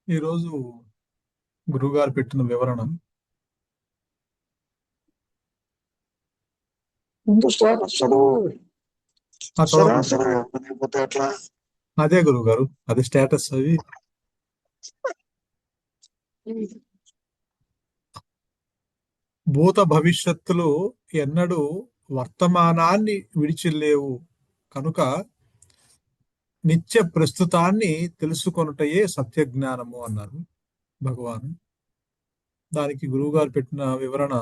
ఈరోజు గురువుగారు పెట్టిన వివరణ ముందు చదువు చదవకుండా సరాసరి లేకపోతే ఎట్లా? అదే గురువుగారు, అది స్టేటస్. అవి భూత భవిష్యత్తులు ఎన్నడూ వర్తమానాన్ని విడిచిలేవు కనుక నిత్య ప్రస్తుతాన్ని తెలుసుకొనుటయే సత్యజ్ఞానము అన్నారు భగవాన్. దానికి గురువుగారు పెట్టిన వివరణ: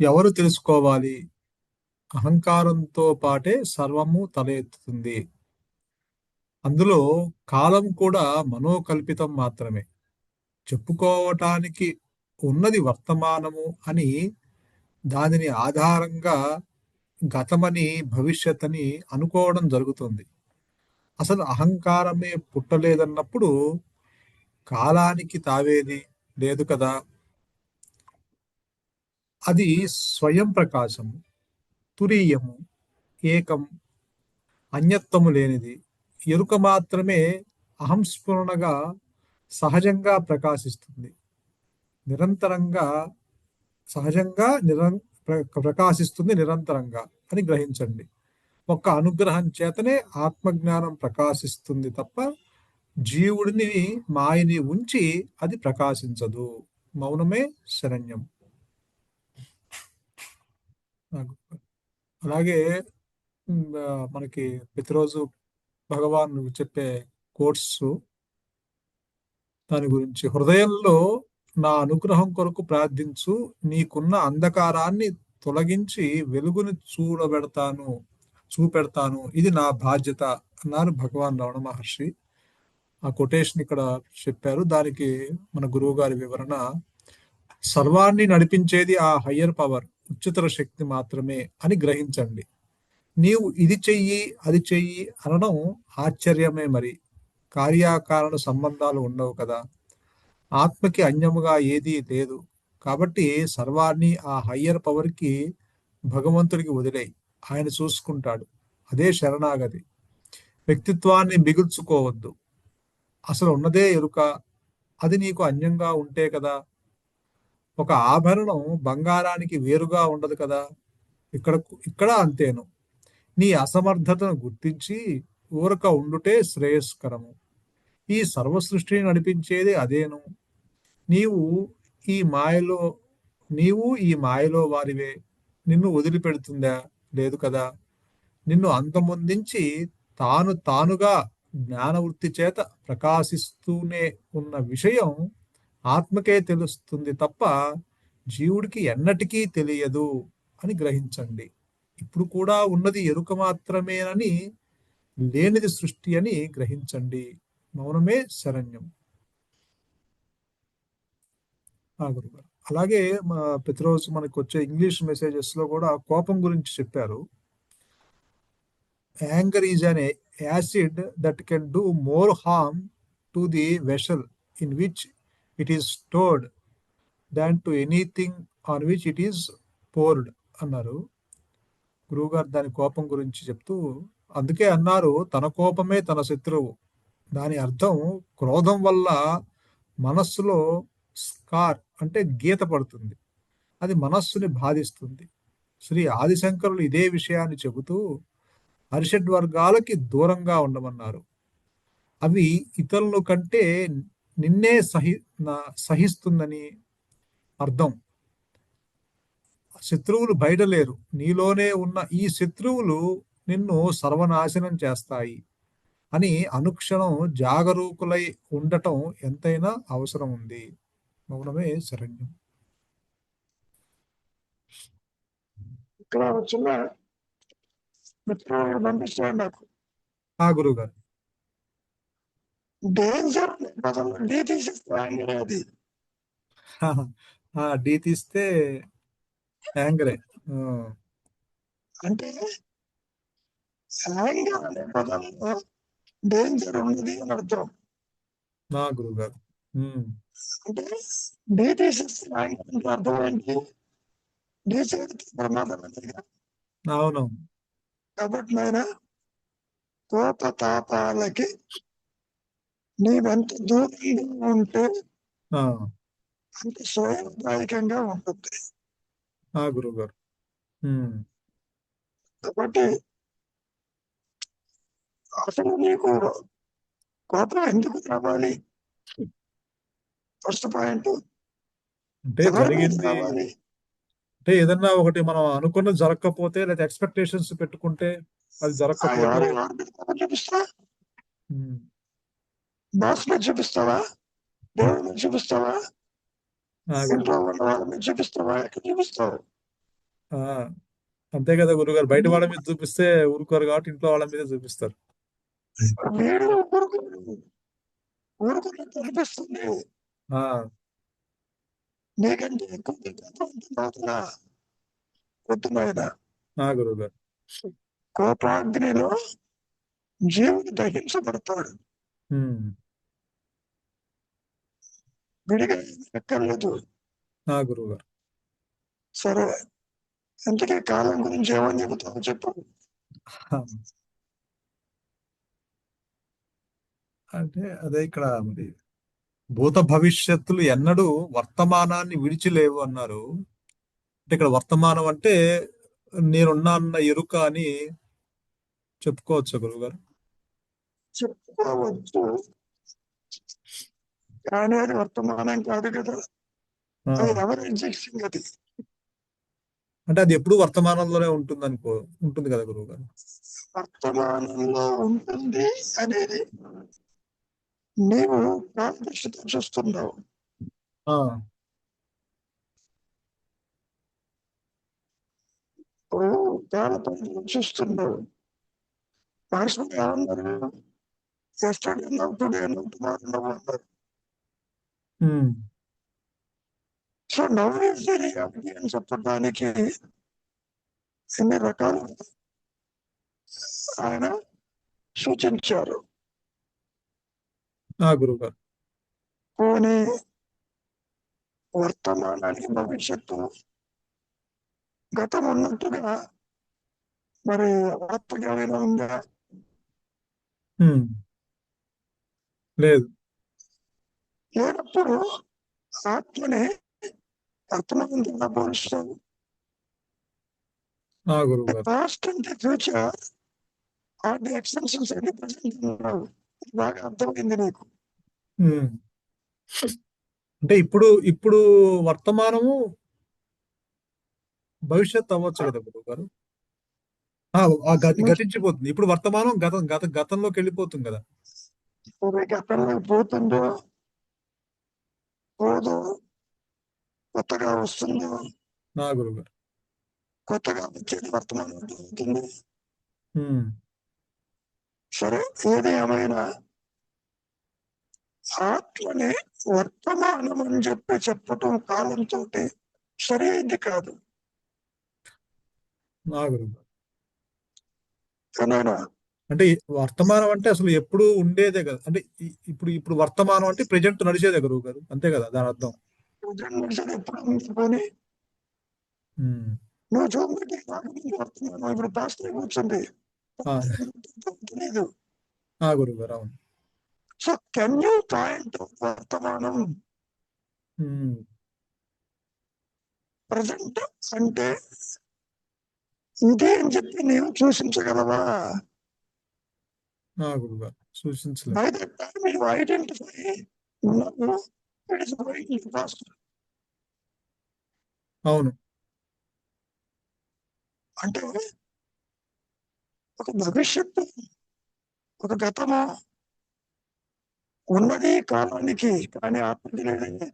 ఎవరు తెలుసుకోవాలి? అహంకారంతో పాటే సర్వము తల ఎత్తుతుంది. అందులో కాలం కూడా మనోకల్పితం మాత్రమే. చెప్పుకోవటానికి ఉన్నది వర్తమానము అని, దానిని ఆధారంగా గతమని భవిష్యత్ అని అనుకోవడం జరుగుతుంది. అసలు అహంకారమే పుట్టలేదన్నప్పుడు కాలానికి తావేది లేదు కదా. అది స్వయం ప్రకాశము, తురీయము, ఏకం, అన్యత్వము లేనిది. ఎరుక మాత్రమే అహంస్ఫురణగా సహజంగా ప్రకాశిస్తుంది. నిరంతరంగా సహజంగా ప్రకాశిస్తుంది నిరంతరంగా అని గ్రహించండి. ఒక్క అనుగ్రహం చేతనే ఆత్మజ్ఞానం ప్రకాశిస్తుంది తప్ప జీవుడిని మాయని ఉంచి అది ప్రకాశించదు. మౌనమే శరణ్యం. అలాగే మనకి ప్రతిరోజు భగవాన్ చెప్పే కోట్స్, దాని గురించి: హృదయంలో నా అనుగ్రహం కొరకు ప్రార్థించు, నీకున్న అంధకారాన్ని తొలగించి వెలుగును చూపెడతాను, ఇది నా బాధ్యత అన్నారు భగవాన్ రమణ మహర్షి. ఆ కొటేషన్ ఇక్కడ చెప్పారు. దానికి మన గురువు గారి వివరణ: సర్వాన్ని నడిపించేది ఆ హయ్యర్ పవర్, ఉच्चతర శక్తి మాత్రమే అని గ్రహించండి. నీవు ఇది చెయ్యి అది చెయ్యి అనడం ఆశ్చర్యమే. మరి కార్యకారణ సంబంధాలు ఉండవు కదా. ఆత్మకి అన్యముగా ఏదీ లేదు. కాబట్టి సర్వాన్ని ఆ హయ్యర్ పవర్కి, భగవంతుడికి వదిలేయి, ఆయన చూసుకుంటాడు. అదే శరణాగతి. వ్యక్తిత్వాన్ని మిగుల్చుకోవద్దు. అసలు ఉన్నదే ఎరుక. అది నీకు అన్యంగా ఉంటే కదా. ఒక ఆభరణం బంగారానికి వేరుగా ఉండదు కదా. ఇక్కడ ఇక్కడ అంతేను. నీ అసమర్థతను గుర్తించి ఊరక ఉండుటే శ్రేయస్కరము. ఈ సర్వ సృష్టిని నడిపించేది అదేను. నీవు ఈ మాయలో నీవు ఈ మాయలో వారివే. నిన్ను వదిలిపెడుతుందా? లేదు కదా. నిన్ను అంతమొందించి తానుగా జ్ఞానవృత్తి చేత ప్రకాశిస్తూనే ఉన్న విషయం ఆత్మకే తెలుస్తుంది తప్ప జీవుడికి ఎన్నటికీ తెలియదు అని గ్రహించండి. ఇప్పుడు కూడా ఉన్నది ఎరుక మాత్రమేనని, లేనిది సృష్టి అని గ్రహించండి. మౌనమే శరణ్యం. గురుగారు అలాగే ప్రతిరోజు మనకు వచ్చే ఇంగ్లీష్ మెసేజెస్ లో కూడా కోపం గురించి చెప్పారు. Anger is an acid that can do more harm to the vessel in which it is stored than to anything on which it is poured అన్నారు గురువుగారు. దాని కోపం గురించి చెప్తూ అందుకే అన్నారు, తన కోపమే తన శత్రువు. దాని అర్థం క్రోధం వల్ల మనస్సులో స్కార్ అంటే గీత పడుతుంది. అది మనస్సుని బాధిస్తుంది. శ్రీ ఆదిశంకరులు ఇదే విషయాన్ని చెబుతూ అరిషడ్ వర్గాలకి దూరంగా ఉండమన్నారు. అవి ఇతరుల కంటే నిన్నే సహిస్తుందని అర్థం. శత్రువులు బయట లేరు, నీలోనే ఉన్న ఈ శత్రువులు నిన్ను సర్వనాశనం చేస్తాయి అని అనుక్షణం జాగరూకులై ఉండటం ఎంతైనా అవసరం ఉంది. మౌనమే శరణ్యం. ఇక్కడ చిన్న మిత్రులు పంపిస్తాను నాకు. గురువు గారు, డేంజర్ బదులు డీ తీసేస్తాను. అది డి తీస్తే యాంగరే. అంటే యాంగర్ అనే బదులు డేంజర్ ఉన్నది అని అర్థం. నా గురువు గారు అంటే డీ తీసేస్తాను అంటే అర్థం ఏంటి? డీ చేతికి ప్రమాదం. అవునవును. కాబట్టి నాయన కోపతాపాలకి నీవెంత దూరంగా ఉంటే ఆ, అంత శ్రేయదాయకంగా ఉంటుంది. గురువు గారు. ఉమ్, కాబట్టి అసలు నీకు కోపం ఎందుకు రావాలి? ఫస్ట్ పాయింట్, అంటే ఎవరి మీద జరిగింది, రావాలి? అంటే ఏదన్నా ఒకటి మనం అనుకున్నది జరగకపోతే లేదా ఎక్స్పెక్టేషన్స్ పెట్టుకుంటే అది జరగకపోతే. ఎవరి మీద కోపం చూపిస్తా? ఉమ్, బాస్ మీద చూపిస్తావా? దేవుడి మీద చూపిస్తావా? గురువు ఇంట్లో గారు. ఉన్న వాళ్ళ మీద చూపిస్తావా? ఎక్కడ చూపిస్తావు? ఆ, అంతే కదా గురుగారు, బయట వాళ్ళ మీద చూపిస్తే ఊరుకోరు కాబట్టి ఇంట్లో వాళ్ళ మీద చూపిస్తారు. వీడు ఊరుకున్నట్టు అనిపిస్తుంది. ఆ, నీకంటే ఎక్కువ లోపల కొద్దిమైన గురువు గారు. కోపాగ్నిలో జీవుడు దహించబడతాడు. ఉమ్, విడిగా ఎక్కర్లేదు. గురువు గారు. సరే, ఇంతకీ కాలం గురించి ఏమని చెబుతావు చెప్పు. అంటే అదే ఇక్కడ మరి భూత భవిష్యత్తులు ఎన్నడూ వర్తమానాన్ని విడిచిలేవు అన్నారు. అంటే ఇక్కడ వర్తమానం అంటే నేనున్నా అన్న ఎరుక అని చెప్పుకోవచ్చు గురువుగారు. చెప్పుకోవచ్చు, కానీ అది వర్తమానం కాదు కదా. ఆ, అది ఎవరి ఎగ్జిస్టింగ్ అది. అంటే అది ఎప్పుడు వర్తమానంలోనే ఉంటుంది కదా గురువు గారు. వర్తమానంలో ఉంటుంది అనేది నీవు కాలదృష్టితో చూస్తున్నావు. ఆ, ఇప్పుడు కాల పరిధిలో చూస్తున్నావు. మనుషులు ఏమన్నారు? Yesterday now today now tomorrow now అన్నారు. Um, so now is the reality అని చెప్పడానికి ఎన్ని రకాలు ఆయన సూచించారు. గురువు గారు. పోనీ వర్తమానానికి భవిష్యత్తు గతం ఉన్నట్టుగా మరి ఆత్మజ్ఞానం ఉందా? ఉమ్, లేదు. లేనప్పుడు ఆత్మని వర్తమానంగా పోలుస్తావు. గురువు గారు. పాస్ట్ అంటే ఫ్యూచర్, ఆ ఎక్స్టెన్షన్స్ అన్ని ప్రజెంట్ ఉన్నావు. బాగా అర్థమైంది నీకు. ఉమ్, అంటే ఇప్పుడు ఇప్పుడు వర్తమానము భవిష్యత్ అవ్వచ్చు కదా గురువు గారు. గతించిపోతుంది. ఇప్పుడు వర్తమానం గతంలోకి వెళ్ళిపోతుంది కదా. గతంలో పోతుందో పోదు, కొత్తగా వస్తుందో, గురువు గారు. కొత్తగా వచ్చేది వర్తమానం అవుతుంది. ఉమ్, సరే, ఏది ఏమైనా ఆత్మని వర్తమానం అని చెప్పటం కాలంతో సరైనది కాదు. గురువు గారు. ఏమైనా అంటే ఈ వర్తమానం అంటే అసలు ఎప్పుడు ఉండేదే కదా. అంటే ఇప్పుడు ఇప్పుడు వర్తమానం అంటే ప్రెజెంట్ నడిచేదే గురువు గారు, అంతే కదా దాని అర్థం. మనుషులు ఎప్పుడు ఉంచుకొని ఉమ్, నువ్వు చూడండి వర్తమానం ఇప్పుడు పాస్ట్ కూర్చుంది ఆ, తెలీదు. గురువు గారు. అవును. సో కెన్ యూ పాయింట్ వర్తమానం ఉమ్, ప్రజెంట్ అంటే ఇదే అని చెప్పి నీవు సూచించగలవా? గురువు గారు సూచించలేదు. By that time you identify it is going past. అవును. అంటే ఒక భవిష్యత్తు, ఒక గతము ఉన్నది కాలానికి, కానీ ఆత్మకి లేదండి.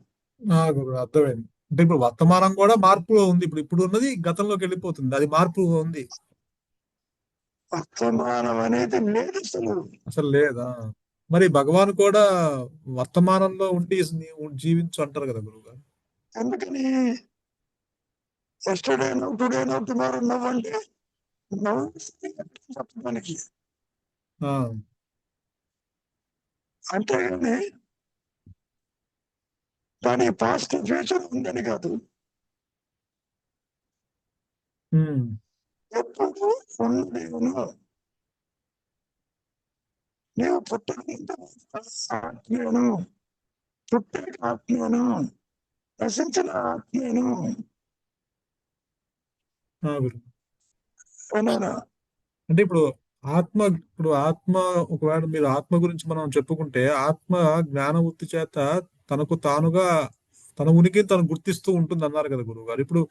గురువు గారు, అర్థమైంది. అంటే ఇప్పుడు వర్తమానం కూడా మార్పులో ఉంది. ఇప్పుడు ఇప్పుడు ఉన్నది గతంలోకి వెళ్ళిపోతుంది, అది మార్పు ఉంది. వర్తమానం అనేది లేదు అసలు. అసలు లేదా? మరి భగవాన్ కూడా వర్తమానంలో ఉండి నీవు జీవించు అంటారు కదా గురువు గారు. ఎందుకని? Yesterday now today now tomorrow now అంటే నవ్ చెప్పడానికి, ఆ, అంతేగాని దాని పాస్ట్ ఫ్యూచర్ ఉందని కాదు. ఉమ్, ఎప్పుడు ఉన్నది నీవు పుట్టక ఆత్మీయను, పుట్టాక ఆత్మీయను, నశించిన ఆత్మీయను గురు. అన్నాను. అంటే ఇప్పుడు ఆత్మ ఒకవేళ మీరు ఆత్మ గురించి మనం చెప్పుకుంటే ఆత్మ జ్ఞాన వృత్తి చేత తనకు తానుగా తన ఉనికిని తను గుర్తిస్తూ ఉంటుంది అన్నారు కదా గురువు గారు. ఇప్పుడు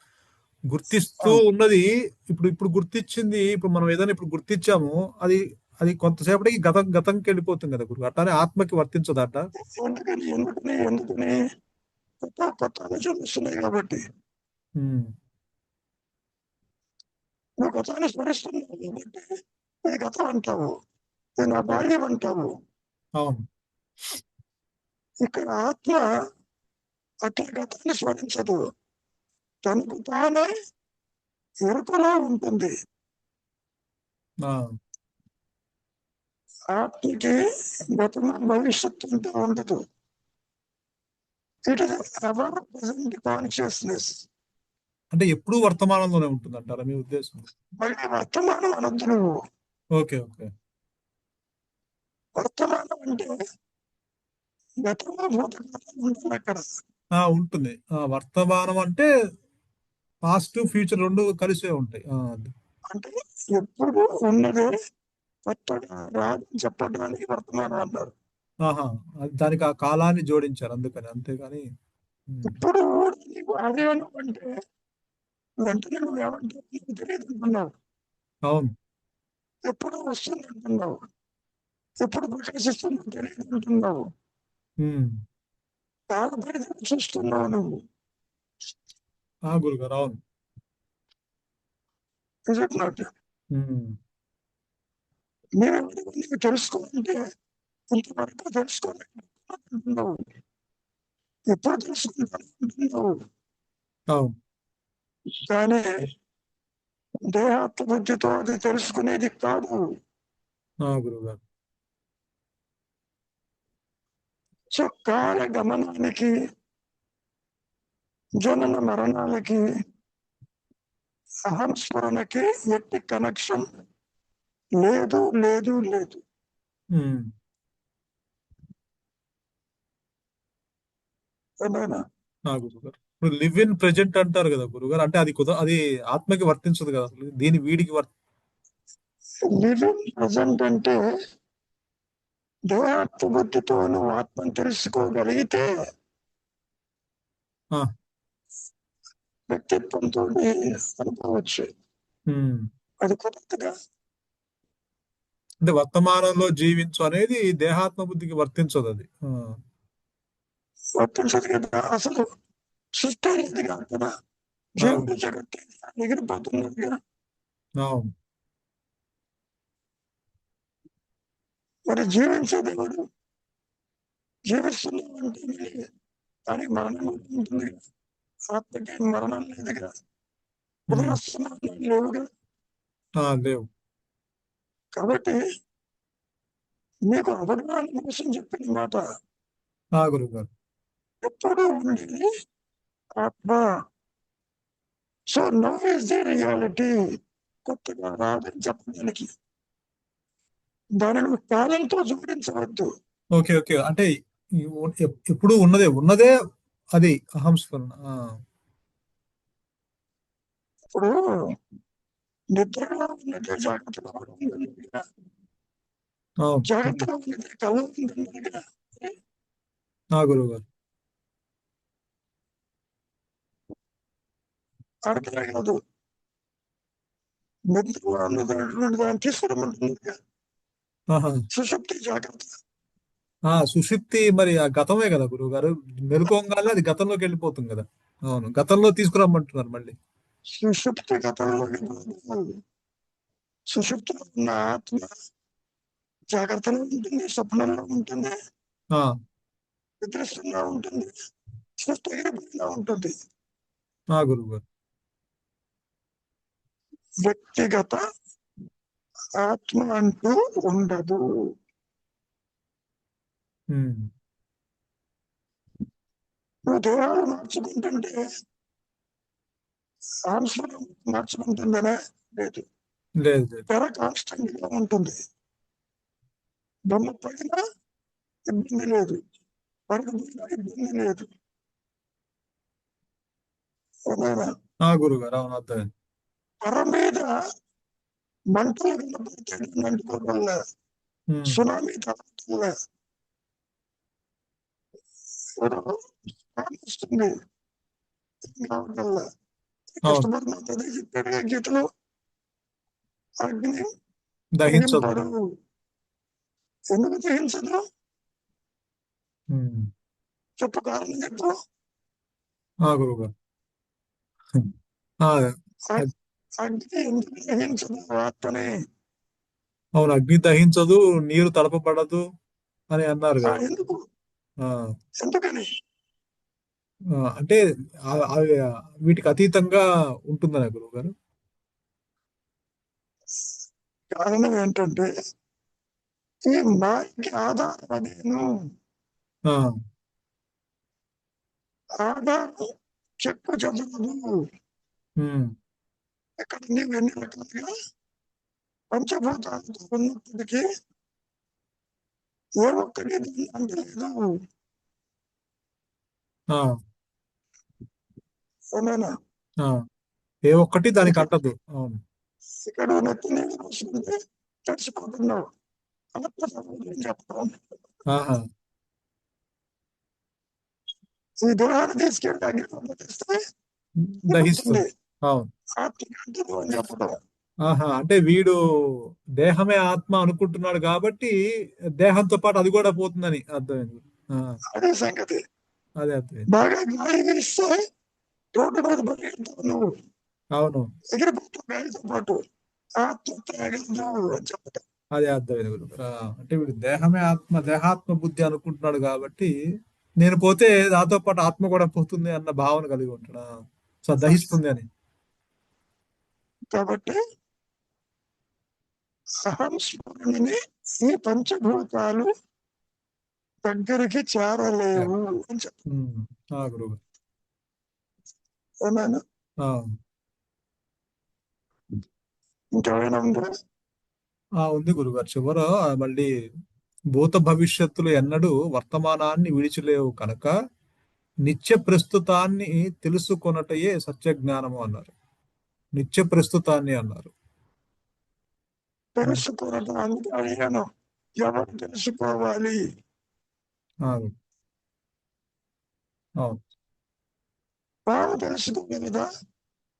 గుర్తిస్తూ ఉన్నది ఇప్పుడు గుర్తించింది, ఇప్పుడు మనం ఏదైనా ఇప్పుడు గుర్తించాము, అది అది కొంతసేపటికి గతంకి వెళ్ళిపోతుంది కదా గురువు. అట్లానే ఆత్మకి వర్తించదట. ఎందుకని ఎందుకని ఎందుకని కొత్త కొత్త ఆలోచనలు వస్తున్నాయి కాబట్టి. ఉమ్, నువ్వు గతాన్ని స్మరిస్తున్నావు కాబట్టి అది గతం అంటావు, ఇది నా బాల్యం అంటావు. అవును. ఇక్కడ ఆత్మ అట్లా గతాన్ని స్మరించదు, తనకు తానే ఎరుకలో ఉంటుంది. ఆ, ఆత్మకి గతం భవిష్యత్తు అంటూ ఉండదు. It is ever present consciousness. అంటే ఎప్పుడూ వర్తమానంలోనే ఉంటుంది అంటారా మీ ఉద్దేశం? మళ్ళీ వర్తమానం అనొద్దు నువ్వు. Okay, okay. వర్తమానం అంటే గతంలో భూతకాలం ఉంటుంది అక్కడ. ఉంటుంది. వర్తమానం అంటే పాస్ట్ ఫ్యూచర్ రెండు కలిసే ఉంటాయి. అంటే ఎప్పుడు ఉన్నదే కొత్తగా రాదని చెప్పడానికి వర్తమానం అన్నారు. ఆహా, దానికి ఆ కాలాన్ని జోడించారు అందుకని, అంతేగాని. ఇప్పుడు నీకు అదే అంటే వెంటనే నువ్వు ఏమంటావు, నీకు తెలియదు అంటున్నావు. అవును. ఎప్పుడు వస్తుంది అంటున్నావు, ఎప్పుడు ప్రకాశిస్తుంది తెలియదు అంటున్నావు. ఉమ్, కాలపరిధి చూస్తున్నావు నువ్వు. గురుగారు, అవును. Is it not? ఉమ్, నేను నీకు తెలుసుకోవాలంటే ఇంతవరకు తెలుసుకోలేకపోతున్నావు, ఎప్పుడు తెలుసుకుంటాను. అవును. కానీ దేహాత్మ బుద్ధితో అది తెలుసుకునేది కాదు. గురుగారు. సో కాల గమనానికి, జనన మరణాలకి, అహం స్మరణకి ఎట్టి కనెక్షన్ లేదు లేదు లేదు. ఉమ్, ఏమైనా గురుగారు. ఇప్పుడు లివ్ ఇన్ ప్రెజెంట్ అంటారు కదా గురుగారు, అంటే అది ఆత్మకి వర్తించదు కదా అసలు, వీడికి లివింగ్ ప్రజెంట్ అంటే దేహాత్మ బుద్ధితో నువ్వు ఆత్మను తెలుసుకోగలిగితే ఆ, వ్యక్తిత్వంతో అనుకోవచ్చు. ఉమ్. అది కొత్తగా అంటే వర్తమానంలో జీవించు అనేది దేహాత్మ బుద్ధికి వర్తించదు అది. వర్తించదు కదా. అసలు సృష్టి అనేది కాదు కదా, జీవుడు జగత్తు ఎగిరిపోతున్నది కదా. అవును. మరి జీవించేది ఎవడు? జీవిస్తున్నావు అంటే దానికి మరణం ఉంటుంది కదా. ఆత్మకి మరణం లేదు కదా, ఉదయిస్తున్నావు లేవుగా. లేవు. కాబట్టి నీకు అవగాహన కోసం చెప్పిన మాట గురువు గారు. ఎప్పుడు ఉండేది ఆత్మ. So no is the reality, కొత్తగా రాదని చెప్పడానికి దానిని కాలంతో జోడించవద్దు. Okay, okay. అంటే ఎప్పుడు ఉన్నదే అది అహం స్ఫురణ. ఇప్పుడు నిద్రలో ఉన్నదే జాగ్రత్తగా ఉంటుంది కదా, అవును. జాగ్రత్తగా ఉన్నదే కళ ఉంటుంది కదా. గురువు గారు. అర్థమే కాదు, నిద్రలో ఉన్నటువంటి దాన్ని తీసుకోవడం కదా. ఆహా. సుశక్తి జాగ్రత్త. సుషుప్తి మరి ఆ గతమే కదా గురువు గారు, మెలుకోగానే అది గతంలోకి వెళ్ళిపోతుంది కదా. అవును, గతంలో తీసుకురమ్మంటున్నారు మళ్ళీ. సుషుప్తి గతంలో, సుషుప్తిలో ఉన్న ఆత్మ జాగ్రత్తలో ఉంటుంది, స్వప్నంలో ఉంటుంది, ఆ నిద్రిస్తున్నా ఉంటుంది, సృష్టిగా ఉంటుంది. గురువు గారు. వ్యక్తిగత ఆత్మ అంటూ ఉండదు. ఉమ్. నువ్వు దేహాలు మార్చుకుంటుంటే సంస్కృతం మార్చుకుంటుందనే లేదు, లేదు, లేదు. తెర కాన్స్టెంట్ గా ఉంటుంది. బొమ్మ పైన ఇబ్బంది లేదు, పడకపోయినా ఇబ్బంది లేదు. అవునా? గురుగారు అవును అర్థమైంది. పొర మీద మంటలు కనపడతాయి, మంటుకోవల్ల ఉమ్, సునామీ తగ్గుతుంద వస్తుంది కావటల్లా. అవును కృష్ణ చెప్పాడుగా గీతలో, అగ్ని దహించదు. దహింపడు. ఎందుకు దహించదు? ఉమ్, చెప్పు, కారణం చెప్పు. గురుగారు ఆ, అగ్- అగ్ని ఎందుకు దహించదు? ఆత్మని. అవును అగ్ని దహించదు, నీరు తడపబడదు అని అన్నారు కదా. ఎందుకు? ఆ, ఎందుకని? అంటే అవి వీటికి అతీతంగా ఉంటుందని గురువు గారు. కారణం ఏంటంటే ఈ మాయకి ఆధారం నేను. ఆ, ఆధారం చెప్పు చదవదు. ఉమ్, ఇక్కడ నీవు ఎన్ని రకాలుగా పంచభూతాలతో ఉన్నప్పటికీ ఏ ఒక్కటి అంటలేదు. ఆ, అవునా? ఆ, ఏ ఒక్కటి దానికి అంటదు. అవును. ఇక్కడ నెత్తి నీళ్ళు వస్తుంది, తడిసిపోతున్నావు. అలా చెప్పడం. ఆహా, ఈ దూరాన్ని తీసుకెళ్ళి పంపిస్తే దహిస్తుంది. ఏమవుతుంది? అవును. ఆత్మ అంటదు అని చెప్పడం. ఆహా, అంటే వీడు దేహమే ఆత్మ అనుకుంటున్నాడు కాబట్టి దేహంతో పాటు అది కూడా పోతుందని అర్థమైంది. ఆ, అదే సంగతి. అదే అర్థమైంది. బాగా గాలిగా ఇస్తే రోడ్డు మీద పరిగెడతావు నువ్వు, అవును ఎగిరిపోతావు గాలితో పాటు. ఆత్మ త్రాగదు అని చెప్పడం. అదే అర్థమైంది గురువు. అంటే వీడు దేహమే ఆత్మ, దేహాత్మ బుద్ధి అనుకుంటున్నాడు కాబట్టి నేను పోతే నాతో పాటు ఆత్మ కూడా పోతుంది అన్న భావన కలిగి ఉంటాడు. సో దహిస్తుంది అని. కాబట్టి అహం స్మరణని ఈ పంచభూతాలు దగ్గరికి చేరలేవు అని చెప్పాను. గురువు. ఆ, ఇంకేమైనా ఉందా? ఉంది గురుగారు. చివర మళ్ళీ భూత భవిష్యత్తులు ఎన్నడూ వర్తమానాన్ని విడిచిలేవు కనుక నిత్య ప్రస్తుతాన్ని తెలుసుకొనటయే సత్యజ్ఞానము అన్నారు. నిత్య ప్రస్తుతాన్ని అన్నారు. తెలుసుకోవడానికి అడిగాను, ఎవరు తెలుసుకోవాలి? అవును అవును. తాను తెలుసుకోగలదా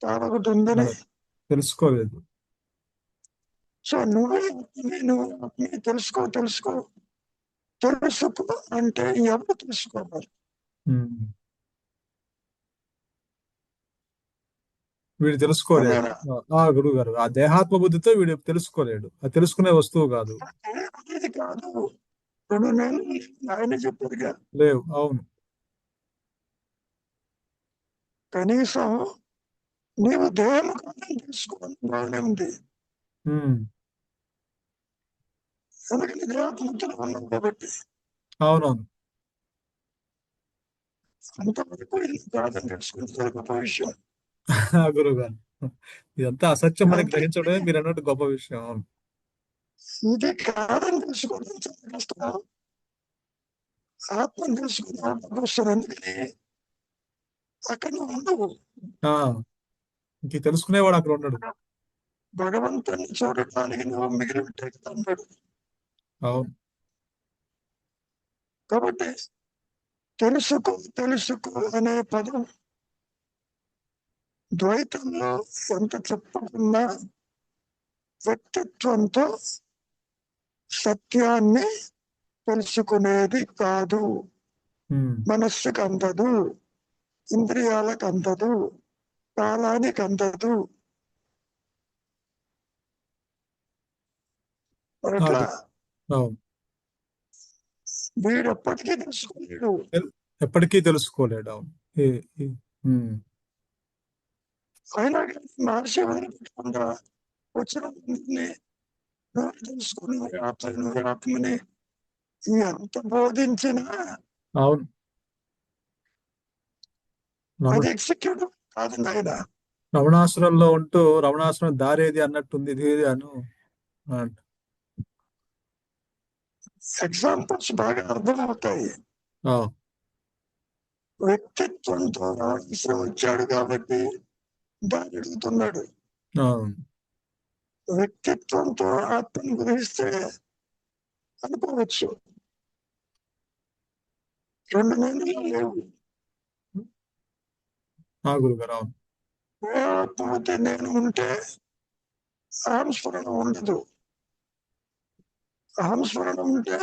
తాను ఒకటి ఉందని? మనం తెలుసుకోలేదు. సో నువ్వే తెలుసుకో తెలుసుకో తెలుసుకో అంటే ఎవరు తెలుసుకోవాలి? ఉమ్. వీడు తెలుసుకోలేడు. అవునా? గురువు గారు ఆ దేహాత్మ బుద్ధితో వీడు తెలుసుకోలేడు. అది తెలుసుకునే వస్తువు కాదు. అనేది కాదు, 2 నెలలు ఆయన చెప్పారుగా. లేవు. అవును. కనీసం నీవు దేహం కాదని తెలుసుకోవాలి, బాగానే ఉంది. ఉమ్. ఎందుకంటే దేహత్మలో ఉన్నాం కాబట్టి. అవునవును. అంతవరకు ఇది కాదని తెలుసుకుంటే గొప్ప విషయం. గురువు గారు ఇదంతా అసత్యం అని అంటే గ్రహించడమే మీరు అన్నట్టు గొప్ప విషయం. అవును. ఇది కాదని తెలుసుకోవడం చాలా కష్టం. ఆత్మను తెలుసుకోవడం కష్టం. ఎందుకని అక్కడ నువ్వు ఉండవు. ఆ ఇంక తెలుసుకునేవాడు అక్కడ ఉండడు. భగవంతుని చూడటానికి నువ్వు మిగిలి పెట్టేస్తాడు. అవును. కాబట్టి తెలుసుకో తెలుసుకో అనే పదం ద్వైతంలో ఎంత చెప్పుకున్నా వ్యక్తిత్వంతో సత్యాన్ని తెలుసుకునేది కాదు. ఉమ్. మనస్సుకు అందదు, ఇంద్రియాలకు అందదు, కాలానికి అందదు. అట్లా అది అవును. వీడు ఎప్పటికీ తెలుసుకోలేడు. ఎప్పటికీ తెలుసుకోలేడు. అవును. ఉమ్. అయినా కానీ మహర్షి వదిలిపెట్టకుండా వచ్చిన మందిని నువ్వు తెలుసుకుని నువ్వు ఆత్మని ఎంత బోధించినా అవును. అది ఎగ్జిక్యూటివ్ కాదు నాయన. రమణాసురంలో ఉంటూ రమణాసురం దారేది అన్నట్టుంది ఇది అను అంట. ఎగ్జాంపుల్స్ బాగా అర్థమవుతాయి. ఆ, వ్యక్తిత్వంతో రావాల్సి వచ్చాడు కాబట్టి దాన్ని అడుగుతున్నాడు. అవును. వ్యక్తిత్వంతో ఆత్మను గ్రహిస్తే అనుకోవచ్చు. 2 నేనులు లేవు. గురుగారు అవును. ఏ ఆత్మ అయితే నేను ఉంటే అహంస్ఫురణ ఉండదు. అహంస్ఫురణ ఉంటే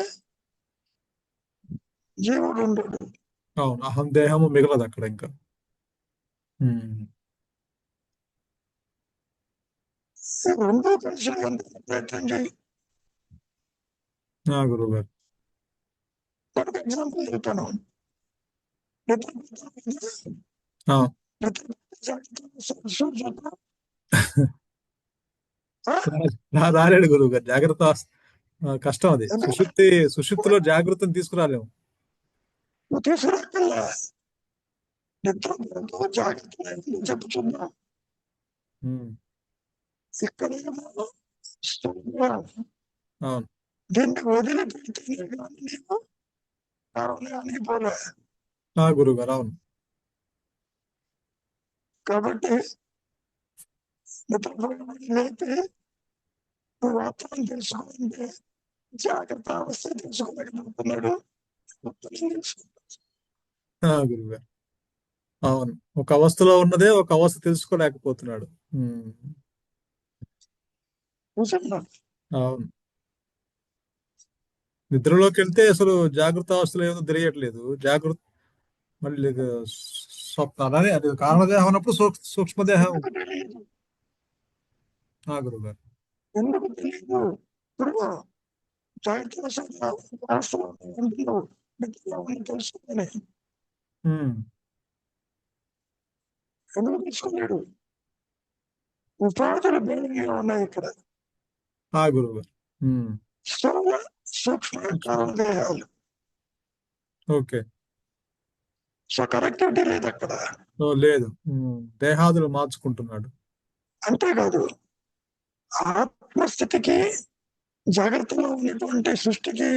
జీవుడు ఉండడు. అవును, అహం దేహము మిగలదు అక్కడ ఇంకా. ఉమ్. ఈ రెండూ కలిసి ప్రయత్నం చేయి. గురుగారు. మనకు ఎగ్జాంపుల్ చెప్తాను. నిద్ర ఆ, రాలేడు గురువు గారు. జాగ్రత్త కష్టం అది. సుషుప్తిలో జాగృతిని తీసుకురాలేము. నువ్వు తీసుకురాకల్లా నిద్ర జాగ్రత్త చెప్పుతున్నావు. ఉమ్. ఇక్కడేమో అవును. దీన్ని వదిలిపెడితేనే కానీ నీకు కారణానికి పోలే. గురువు గారు అవును. కాబట్టి నిద్రపోయిన లేపి నువ్వు ఆత్మను తెలుసుకోవాలంటే జాగ్రత్త అవస్థ తెలుసుకోలేకపోతున్నాడు. గురువు గారు అవును. ఒక అవస్థలో ఉన్నదే ఒక అవస్థ తెలుసుకోలేకపోతున్నాడు. నిజంగా అవును. నిద్రలోకి వెళ్తే అసలు జాగ్రత్త అవస్థలో ఏమో తెలియట్లేదు. జాగ్రత్త మళ్ళీ స్వప్న అలానే అది కారణదేహం అన్నప్పుడు సూక్ష్మదేహం. ఎందుకు తెలియదు? గురువు గారు ఎందుకు తెలియదు? ఇప్పుడు జాగ్రత్త వాస్తవం ఉంటుందో నిద్రలో ఉంది తెలుసుకుని ఉమ్. ఎందుకు తెలుసుకోలేడు? ఉపాధులు బలంగా ఉన్నాయి ఇక్కడ. గురువు గారు స్థూల సూక్ష్మ కారణదేహాలు. ఓకే. సో కనెక్టివిటీ లేదు అక్కడ. లేదు. దేహాదులు మార్చుకుంటున్నాడు. అంతేకాదు ఆత్మస్థితికి జాగ్రత్తలో ఉన్నటువంటి సృష్టికి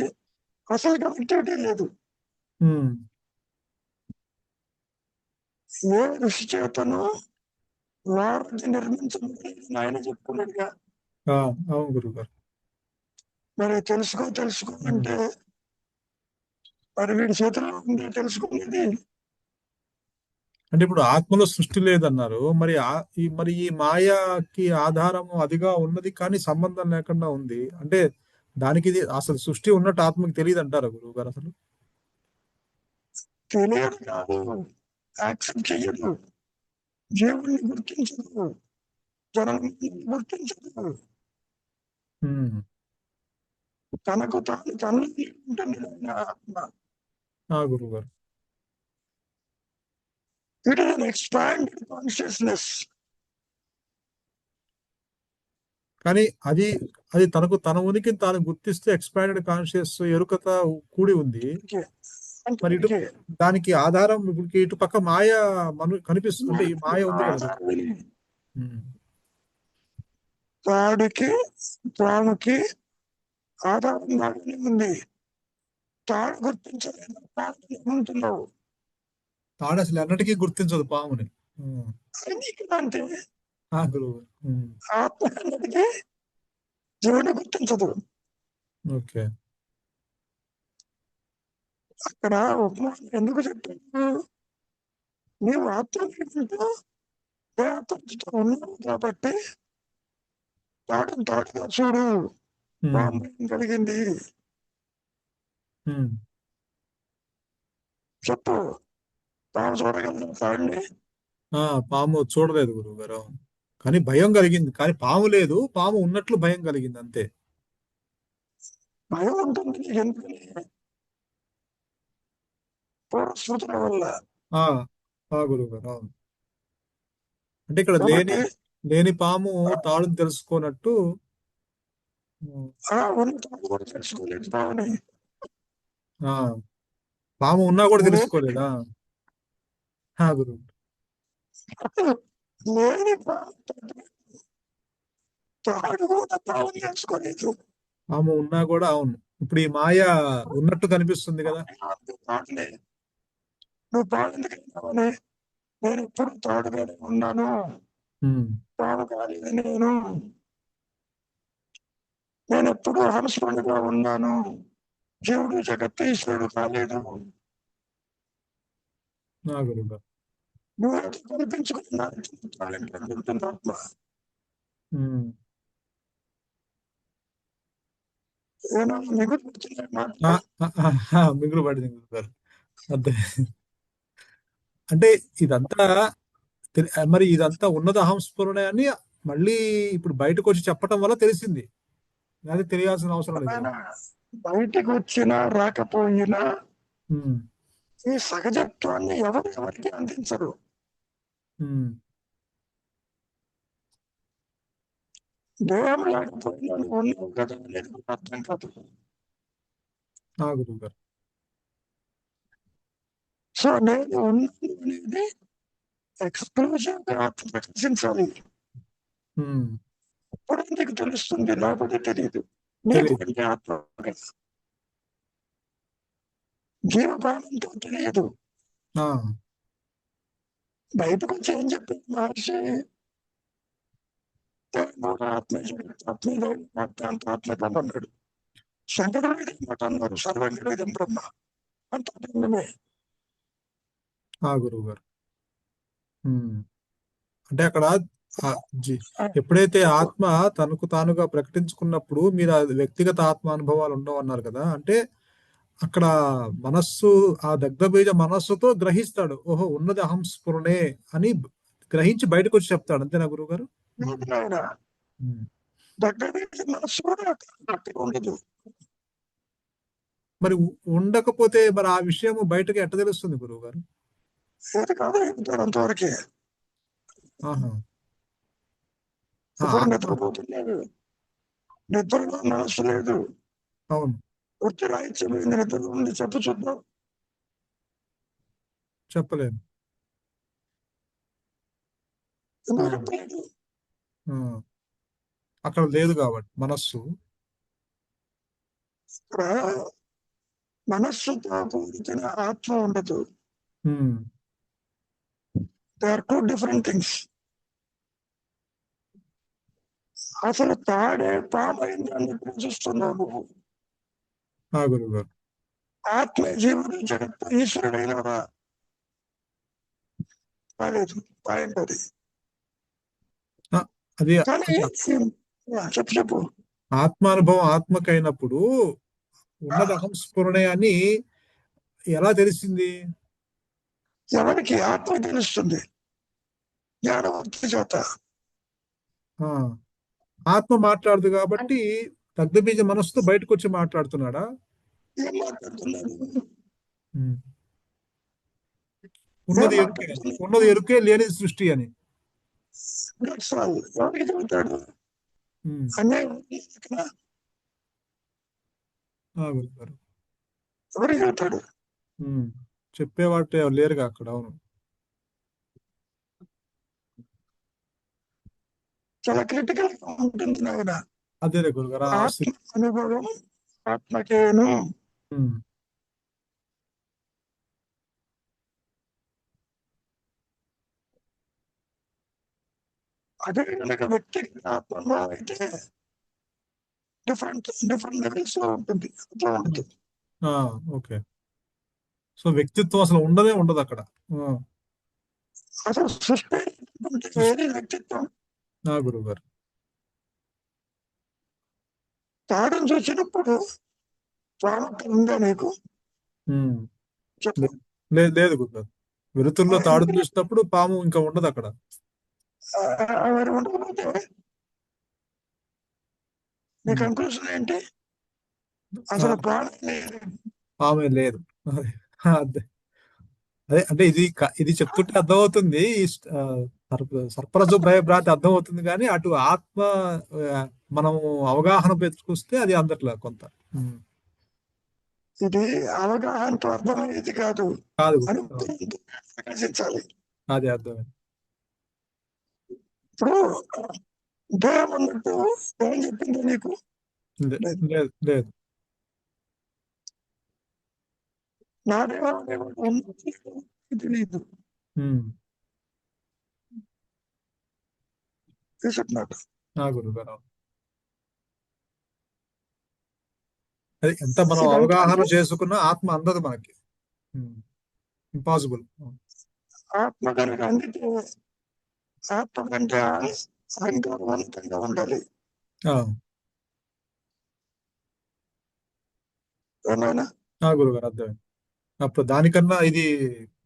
అసలు కనెక్టివిటీ లేదు. ఉమ్. ఏ ఋషి చేతను వారధి నిర్మించబడింది ఆయన చెప్పుకున్నట్టుగా. అవును గురువు గారు. మరి తెలుసుకో అంటే మరి వీడి చేతిలో ఉంది తెలుసుకునేది. అంటే ఇప్పుడు ఆత్మలో సృష్టి లేదన్నారు. మరి ఈ మాయకి ఆధారము అదిగా ఉన్నది, కానీ సంబంధం లేకుండా ఉంది అంటే దానికి ఇది అసలు సృష్టి ఉన్నట్టు ఆత్మకి తెలియదు అంటారా గురువు గారు? అసలు తెలియదు కాదు, యాక్సెప్ట్ చెయ్యదు, జీవుల్ని గుర్తించదు, జనాన్ని గుర్తించదు. ఉమ్. తనకు తాను ఉంటుంది ఆత్మ. గురువు గారు ఇట్ ఈస్ ఎక్స్పాండెడ్ కాన్షియస్నెస్. కానీ అది అది తన ఉనికిని తాను గుర్తిస్తే ఎక్స్పాండెడ్ కాన్షియస్ ఎరుకత కూడి ఉంది. మరి ఇటు దానికి ఆధారం ఇటు పక్క మాయ కనిపిస్తుంది. అంటే ఈ మాయ ఉంది కదా. తాడికి తానుకి ఆధారం లాగానే ఉంది. తాడు గుర్తించలేదు, ఉంటున్నావు. తాడు అసలు ఎన్నటికీ గుర్తించదు పాముని. అంటే గురువు. ఆత్మ అన్నటికీ జీవుని గుర్తించదు. ఓకే. అక్కడ ఉపమానం ఎందుకు చెప్పాను? నీవు ఆత్మతో దేహతో ఉన్నావు కాబట్టి తాడుగా చూడు. పాము కలిగింది చెప్పు. పాము చూడగలను తాడిని. పాము చూడలేదు గురువు గారు. కానీ భయం కలిగింది. కానీ పాము లేదు, పాము ఉన్నట్లు భయం కలిగింది అంతే. భయం ఉంటుంది ఎందుకని? పూర్వస్మృతుల వల్ల. గురువు గారు అవును. అంటే ఇక్కడ లేని పాము తాడుని తెలుసుకోనట్టు. కూడా తెలుసుకోలేదు పాముని. పాము ఉన్నా కూడా తెలుసుకోలేదా? గురువు లేని తాడు కూడా పాము తెలుసుకోలేదు. పాము ఉన్నా కూడా అవును ఇప్పుడు ఈ మాయ ఉన్నట్టు కనిపిస్తుంది కదా. తాడులే నువ్వు తాడు ఎందుకు అయినావని, నేను ఎప్పుడు తాడుగానే ఉన్నాను, ఉమ్, తాడు కాలేదు నేను ఎప్పుడు హంసలుగా ఉన్నాను, జీవుడు జగత్తు ఈశ్వరుడు కాలేదు. నా గురువు గారు. నువ్వు కనిపించుకున్నాను ఆత్మ. ఉమ్, ఏమో మిగులు ఆ, మిగులు పడింది గురువు గారు. అంతే. అంటే ఇదంతా మరి ఇదంతా ఉన్నత అహంస్ఫురణ అని మళ్ళీ ఇప్పుడు బయటకు వచ్చి చెప్పటం వల్ల తెలిసింది. అది తెలియాల్సిన అవసరం లేదు కదా. బయటకు వచ్చినా రాకపోయినా ఉమ్, ఈ సహజత్వాన్ని ఎవరికి అందించరు. ఉమ్, దేహం లేకపోయినా నువ్వు ఉన్నావు కదా అనేది అర్థం కాదు. నా గురువు గారు. సో నేను ఉన్నాను అనేది ఎక్స్క్లూజివ్ గా ప్రకటించాలి. ఉమ్, ఇప్పుడు నీకు తెలుస్తుంది, లేకపోతే తెలియదు. నీకు తెలియదు. అంటే ఆత్మ జీవభావంతో తెలియదు. ఆ, బయటకు వచ్చి ఏం చెప్పింది మహర్షి, ఆత్మ అన్నాడు. శంకరుడు మాట అన్నారు, సర్వంగుడు ఇదం బ్రహ్మ అంటే ఆ గురువు గారు. ఉమ్. అంటే అక్కడ ఆ ఎప్పుడైతే ఆత్మ తనకు తానుగా ప్రకటించుకున్నప్పుడు మీరు ఆ వ్యక్తిగత ఆత్మ అనుభవాలు ఉండవు అన్నారు కదా. అంటే అక్కడ మనస్సు, ఆ దగ్ధబీజ మనస్సుతో గ్రహిస్తాడు, ఓహో ఉన్నది అహం స్ఫురణే అని గ్రహించి బయటకు వచ్చి చెప్తాడు. అంతేనా గురువు గారు? దగ్గర మనస్సు కూడా అక్కడ ఉండదు. మరి ఉండకపోతే మరి ఆ విషయం బయటకు ఎట్ట తెలుస్తుంది గురువు గారు? ఏది కాదు అంతవరకే. ఆహా. ఇప్పుడు ఆత్మ. నిద్రపోతున్నాడు, నిద్రలో మనస్సు లేదు. అవును. వచ్చి రాయించబోయింది నిద్రలో ఉంది, చెప్పు చూద్దాం. చెప్పలేను. ఎందుకు ఆ, చెప్పలేదు? ఆ. అక్కడ లేదు కాబట్టి మనస్సు. ఇక్కడ మనస్సుతో కూడిన ఆత్మ ఉండదు. Um, they are two different things. అసలు తాడే పామైంది అని పూజిస్తున్నావు నువ్వు. ఆ గురువు గారు. ఆత్మ జీవుడు జగత్తు ఈశ్వరుడైనరా కాలేదు, పాయింట్ అది. ఆ, అది కానీ చెప్పు చెప్పు. ఆత్మానుభవం ఆత్మకైనప్పుడు ఉన్నది అహం స్ఫురణే అని ఎలా తెలిసింది? ఎవరికి ఆత్మ తెలుస్తుంది? జ్ఞానవంతుడి చేత. ఆ, ఆత్మ మాట్లాడదు కాబట్టి దగ్ధబీజ మనస్సుతో బయటకు వచ్చి మాట్లాడుతున్నాడా? ఏం మాట్లాడుతున్నాడు? ఉమ్. ఏం ఉన్నది ఎరుకే, మాట్లాడుతున్నాడు? ఉన్నది ఎరుకే, లేనిది సృష్టి అని. ఎవరికి చెబుతాడు? ఉమ్. అన్యాయం ఇక్కడ ఆ గురువు గారు. ఎవరికి చెబుతాడు? ఉమ్. చెప్పేవాటే లేరుగా అక్కడ. అవును. చాలా క్రిటికల్ గా ఉంటుంది నాయన. అదేలే గురుగారు. ఆ ఆత్మ అనుభవం ఆత్మకేను. ఉమ్. అదే కనుక వ్యక్తిగత ఆత్మభావం అయితే డిఫరెంట్ లెవెల్స్ లో ఉంటుంది, అట్లా ఉంటుంది. ఆ, ఓకే. సో వ్యక్తిత్వం అసలు ఉండదే ఉండదు అక్కడ. ఆ, అసలు సృష్టి ఏది వ్యక్తిత్వం? నా గురువు గారు. తాడని చూసినప్పుడు ప్రాణం ఉందా నీకు? ఉమ్. చెప్పు. లేదు లేదు గురుగారు. వెలుతురులో తాడును చూసినప్పుడు పాము ఇంకా ఉండదు అక్కడ. మరి ఉండకపోతే నీ కంక్లూషన్ ఏంటి? అసలు ప్రాణం లేదు. పామే లేదు. అదే. అదే. అదే అంటే ఇది చెప్తుంటే అర్థమవుతుంది. సర్పరజు భయభ్రాంతి అర్థమవుతుంది కానీ అటు ఆత్మ ఆ, మనము అవగాహన పెంచుకొస్తే అది అందట్లా కొంత. ఉమ్. ఇది అవగాహనతో అర్థమయ్యేది కాదు, కాదు. అని ప్రకాశించాలి. అదే అర్థమైంది. ఇప్పుడు దేహం అన్నట్టు ఏం చెప్పింది నీకు? లేదు లేదు లేదు. నా దేవాలయం ఉన్నది తెలియదు. ఉమ్. తీసుకున్నాడు. గురుగారు అది ఎంత మనం ఇదంతా అవగాహన చేసుకున్నా ఆత్మ అందదు మనకి. ఇంపాసిబుల్. ఆత్మ కనుక అందుకే ఆత్మ కంటే అహంకారవంతంగా ఉండాలి. ఏమైనా గురుగారు అర్థమైంది. అప్పుడు దానికన్నా ఇది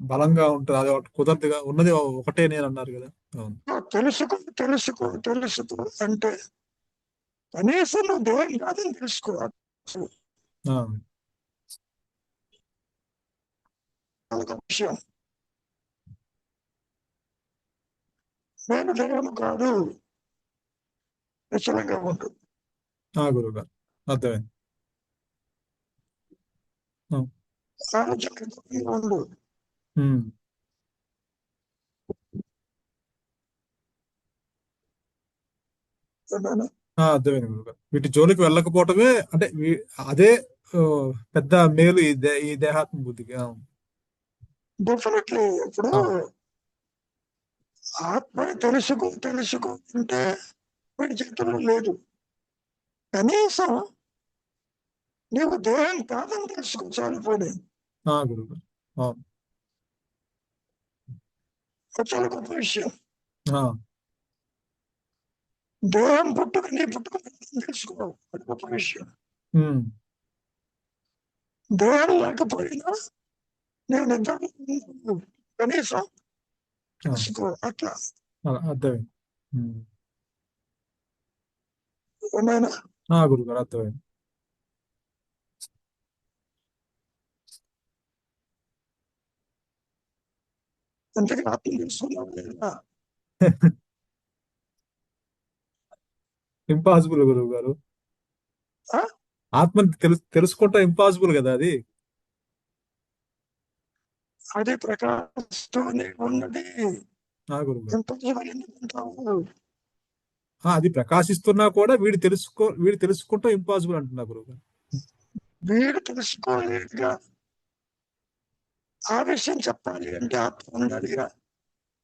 బలంగా ఉంటుంది. అది ఒకటి కుదరదుగా ఉన్నది ఒకటే నేను అన్నారు కదా. అవును. తెలుసుకో తెలుసుకో తెలుసుకో అంటే కనీసం నువ్వు దేవుని కాదని తెలుసుకో. ఆ, ఒక విషయం, నేను దేవుని కాదు నిశ్చలంగా ఉంటుంది. గురుగారు అర్థమైంది. ఆ, ఆలోచనగా ఉండు. ఉమ్. ఏమైనా అర్థమైంది గురుగారు. వీటి జోలికి వెళ్ళకపోవటమే అంటే అదే ఓ, పెద్ద మేలు ఈ దేహాత్మ బుద్ధికి. డెఫినెట్లీ ఇప్పుడు ఆ, ఆత్మ తెలుసుకో తెలుసుకో అంటే వీడి చేతుల్లో లేదు. కనీసం నీవు దేహం కాదని తెలుసుకో చాలిపోయి. గురుగారు అవును. చాలా గొప్ప విషయం. ఆ, దేహం పుట్టుక నీ పుట్టుక తెలుసుకో, అది గొప్ప విషయం. ఉమ్. దేహం లేకపోయినా నేను నిద్ర కనీసం తెలుసుకో అట్లా. అర్థమైంది. ఏమైనా గురుగారు అర్థమైంది. అంతగా ఆత్మ తెలుసుకున్నావు లేదా? ఇంపాసిబుల్ గురువు గారు. ఆ? ఆత్మని తెలుసుకుంటాం ఇంపాసిబుల్ కదా అది. అది ప్రకాశిస్తూనే ఉన్నది. గురువు గారు ఎంత జీవనంటావు? అది ప్రకాశిస్తున్నా కూడా వీడు తెలుసుకుంటాం ఇంపాసిబుల్ అంటున్నా గురువు గారు. వీడు తెలుసుకోలేదుగా. ఆ విషయం చెప్పాలి అంటే ఆత్మ ఉండాలిగా.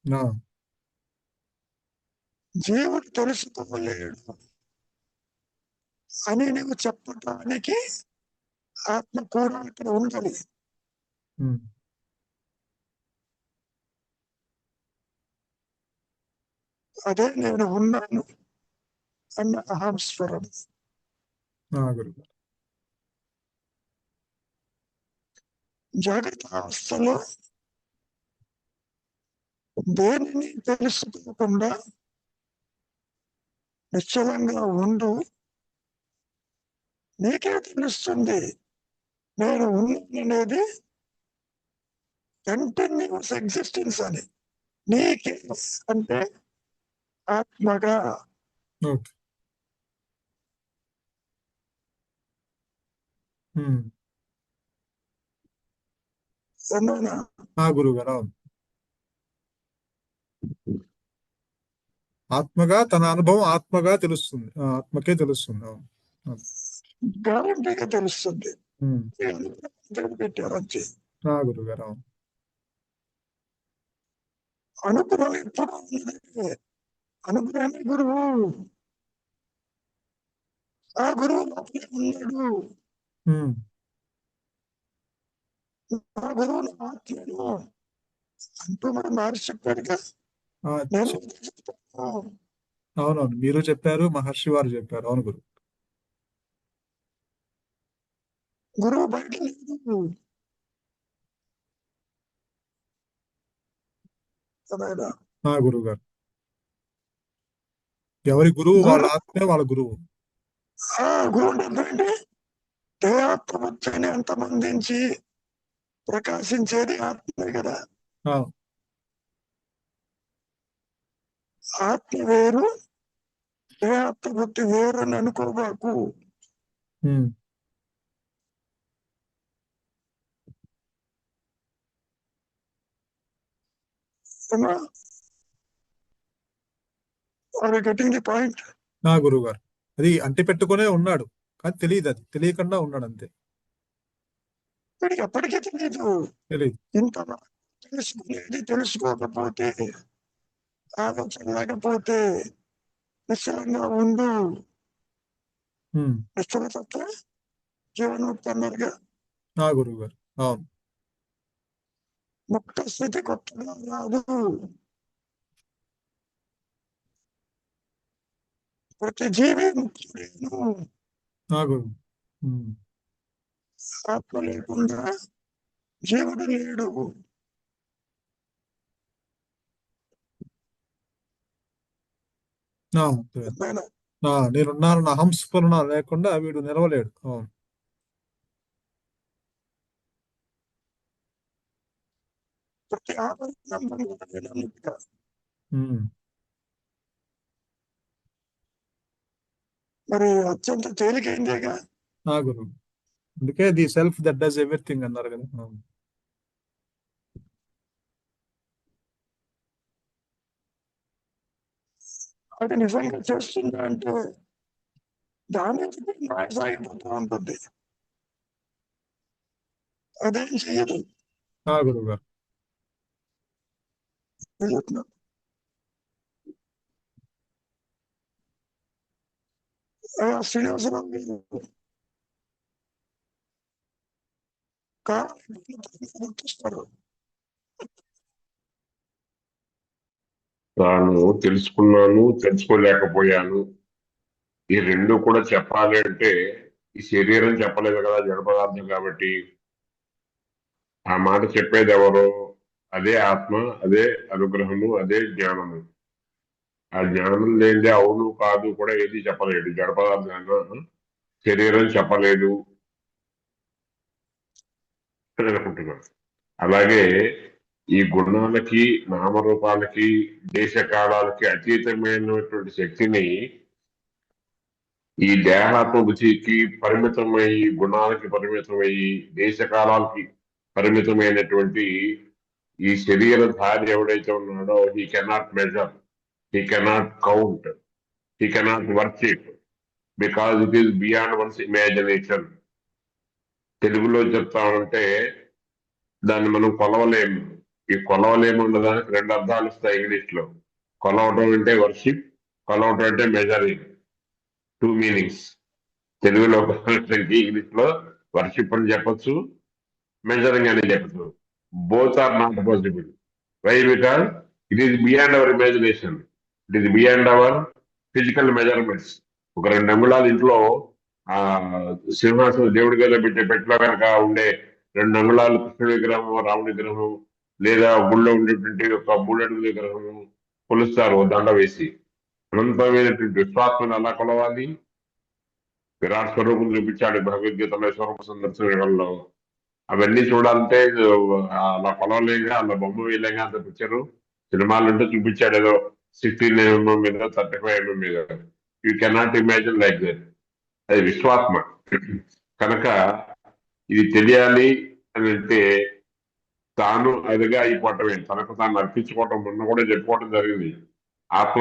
ఆ, జీవుడు తెలుసుకోలేడు అని నువ్వు చెప్పటానికి ఆత్మ కూడా ఇక్కడ ఉండాలి. ఉమ్. అదే నేను ఉన్నాను అన్న అహంస్వరం. గురువు గారు జాగ్రత్త అవస్థలో దేనిని తెలుసుకోకుండా నిశ్చలంగా ఉండు. నీకే తెలుస్తుంది నేను ఉన్నాననేది కంటిన్యూస్ ఎగ్జిస్టెన్స్ అని. నీకే అంటే ఆత్మగా. ఓకే. సరేనా? గురువు గారు అవును. ఆత్మగా తన అనుభవం ఆత్మగా తెలుస్తుంది. ఆత్మకే తెలుస్తుంది. అవును. గ్యారంటీగా తెలుస్తుంది. ఉమ్. పెట్టారు అంతే. గురువు గారు అవును. అనుగ్రహం ఎప్పుడు ఉన్నది. అనుగ్రహమే గురువు. ఆ గురువు లోపలే ఉన్నాడు. ఉమ్. ఆ గురువు ఆత్మను అంటూ మనం మహర్షి చెప్పాడుగా. ఆ, నేను అవునవును మీరు చెప్పారు, మహర్షి వారు చెప్పారు. అవును గురు. గురువు బయట లేదు. సరేనా? గురువు గారు ఎవరి గురువు వాళ్ళ గురువు ఆత్మే వాళ్ళ గురువు. గురువు అంటే దేహాత్మని అంతమందించి ప్రకాశించేది ఆత్మే కదా. ఆత్మ వేరు, దేహాత్మబుద్ధి వేరు అని అనుకోబాకు. Um. Are getting the point? గురువు గారు అది అంటి పెట్టుకునే ఉన్నాడు కానీ తెలియదు, అది తెలియకుండా ఉన్నాడు అంతే. వీడికి ఎప్పటికీ తెలియదు. తెలియదు. ఇంత తెలుసుకునేది తెలుసుకోకపోతే, ఆలోచన లేకపోతే, నిశ్చలంగా ఉండు. ఉమ్. నిశ్చలతత్వ జీవన్ముక్తి అన్నారుగా. గురువు గారు. అవును. ముక్త స్థితి కొత్తగా రాదు. ప్రతి జీవి ముక్తుడేను. గురువు. ఆత్మ లేకుండా జీవుడు లేడు. నేనున్నాను అహంస్ఫురణ లేకుండా వీడు నిలవలేడు. అవును. ప్రతి మరి అత్యంత తేలికైందేగా. గురువు. అందుకే the self that does everything అన్నారు కదా. అది నిజంగా చేస్తుందా అంటే దాని సాగిపోతూ ఉంటుంది. అదేం చేయదు. గురువు గారు. శ్రీనివాసరావు గారు గుర్తిస్తారు. తాను తెలుసుకున్నాను, తెలుసుకోలేకపోయాను, ఈ రెండు కూడా చెప్పాలి అంటే ఈ శరీరం చెప్పలేదు కదా, జడ పదార్థం కాబట్టి. ఆ మాట చెప్పేది ఎవరు? అదే ఆత్మ, అదే అనుగ్రహము, అదే జ్ఞానము. ఆ జ్ఞానం లేదే అవును కాదు కూడా ఏది చెప్పలేడు. జడ పదార్థం శరీరం చెప్పలేదు అని అనుకుంటున్నాను. అలాగే ఈ గుణాలకి, నామరూపాలకి, దేశకాలాలకి అతీతమైనటువంటి శక్తిని ఈ దేహాత్మబుద్ధికి పరిమితమై, గుణాలకి పరిమితమై, దేశకాలాలకి పరిమితమైనటువంటి ఈ శరీరధారి ఎవడైతే ఉన్నాడో he cannot measure, he cannot count, he cannot worship, because it is beyond once imagination. తెలుగులో చెప్తామంటే దాన్ని మనం కొలవలేము. ఈ కొలవలేము అన్నదానికి రెండు అర్థాలు వస్తాయి ఇంగ్లీష్ లో. కొలవటం అంటే వర్షిప్, కొలవటం అంటే మెజరింగ్. Two meanings. తెలుగులో ఇంగ్లీష్ లో వర్షిప్ అని చెప్పచ్చు, మెజరింగ్ అని చెప్పచ్చు. Both are not possible. Why? Because it is beyond our imagination, it is beyond our physical measurements. ఒక 2 అంగుళాలు ఇంట్లో ఆ సింహాసనం దేవుడి గదిలో పెట్టిలో కనుక ఉండే 2 అంగుళాలు కృష్ణుడి విగ్రహం, రాముడి విగ్రహం, లేదా గుళ్ళో ఉండేటువంటి ఒక 3 అడుగుల విగ్రహం కొలుస్తారు దండ వేసి. అనంతమైనటువంటి విశ్వాత్మను ఎలా కొలవాలి? విరాట్ స్వరూపం చూపించాడు భగవద్గీతలో స్వరూప సందర్శనంలో. అవన్నీ చూడాలంటే అలా కొలవలేగా, అలా బొమ్మ వేయలేగా అంత పిక్చరు. సినిమాలు అంటే చూపించాడు ఏదో 16 mm మీద, 35 mm మీద. You cannot imagine like that. అది విశ్వాత్మ. కనుక ఇది తెలియాలి అని అంటే తాను అదిగా అయిపోవటమే, తనకు తాను అర్పించుకోవటం. మొన్న కూడా చెప్పుకోవటం జరిగింది. ఆత్మ